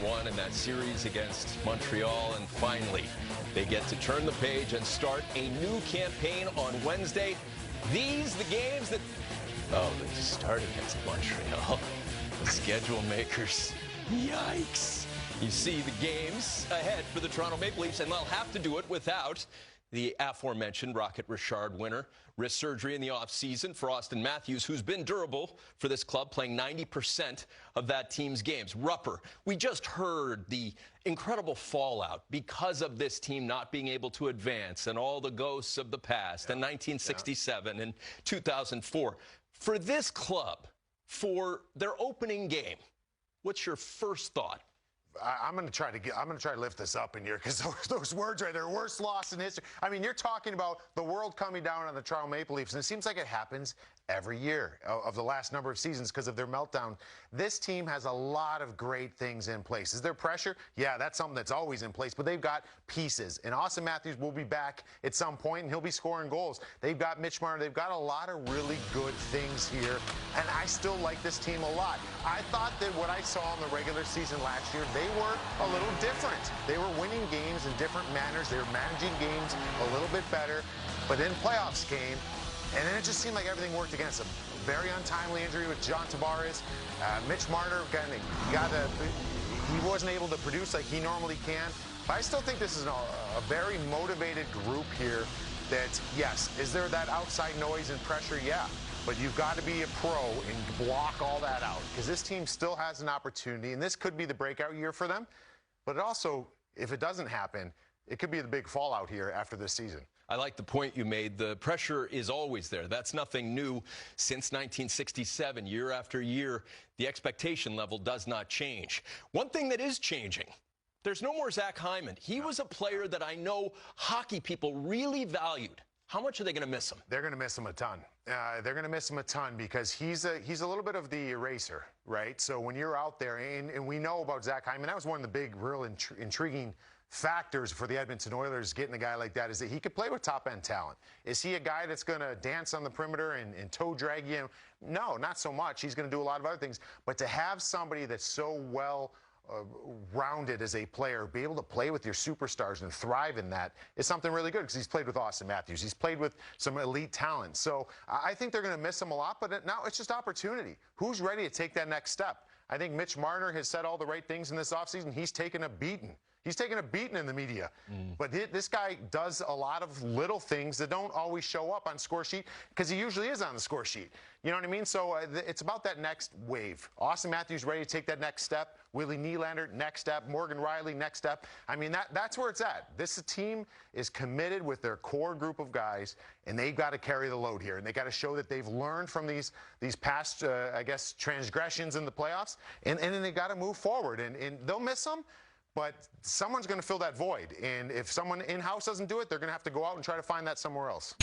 2-1 in that series against Montreal, and finally they get to turn the page and start a new campaign on Wednesday. These the games that they start against Montreal. The schedule makers. Yikes. You see the games ahead for the Toronto Maple Leafs, and they'll have to do it without the aforementioned Rocket Richard winner. Wrist surgery in the offseason for Austin Matthews, who's been durable for this club, playing 90% of that team's games. Rupper, we just heard the incredible fallout because of this team not being able to advance and all the ghosts of the past in 1967 and 2004. For this club, for their opening game, what's your first thought? I'm going to try to lift this up in here, because those words right there, worst loss in history. I mean, you're talking about the world coming down on the Toronto Maple Leafs, and it seems like it happens every year of the last number of seasons because of their meltdown. This team has a lot of great things in place. Is there pressure? Yeah, that's something that's always in place, but they've got pieces. And Austin Matthews will be back at some point, and he'll be scoring goals. They've got Mitch Marner. They've got a lot of really good things here, and I still like this team a lot. I thought that what I saw in the regular season last year, they were a little different. They were winning games in different manners. They were managing games a little bit better, but then playoffs came, and then it just seemed like everything worked against them. Very untimely injury with John Tavares. Mitch Marner he wasn't able to produce like he normally can. But I still think this is a very motivated group here that, yes, is there that outside noise and pressure? Yeah. But you've got to be a pro and block all that out, because this team still has an opportunity, and this could be the breakout year for them. But it also, if it doesn't happen, it could be the big fallout here after this season. I like the point you made. The pressure is always there. That's nothing new since 1967. Year after year, the expectation level does not change. One thing that is changing, there's no more Zach Hyman. He was a player that I know hockey people really valued. How much are they going to miss him? They're going to miss him a ton. They're going to miss him a ton because he's a little bit of the eraser, right? So when you're out there, and we know about Zach Hyman, that was one of the big, real intriguing factors for the Edmonton Oilers getting a guy like that, is that he could play with top-end talent. Is he a guy that's going to dance on the perimeter and toe drag you? No, not so much. He's going to do a lot of other things. But to have somebody that's so well rounded as a player, be able to play with your superstars and thrive in that is something really good, because he's played with Austin Matthews. He's played with some elite talent. So I think they're going to miss him a lot, but now it's just opportunity. Who's ready to take that next step? I think Mitch Marner has said all the right things in this offseason. He's taken a beating. He's taken a beating in the media. But this guy does a lot of little things that don't always show up on score sheet, because he usually is on the score sheet. You know what I mean? So it's about that next wave. Austin Matthews ready to take that next step. Willie Nylander, next step. Morgan Riley, next step. I mean, that's where it's at. This team is committed with their core group of guys, and they've got to carry the load here. And they got to show that they've learned from these past, I guess, transgressions in the playoffs. And then they got to move forward. And they'll miss them, but someone's going to fill that void. And if someone in-house doesn't do it, they're going to have to go out and try to find that somewhere else.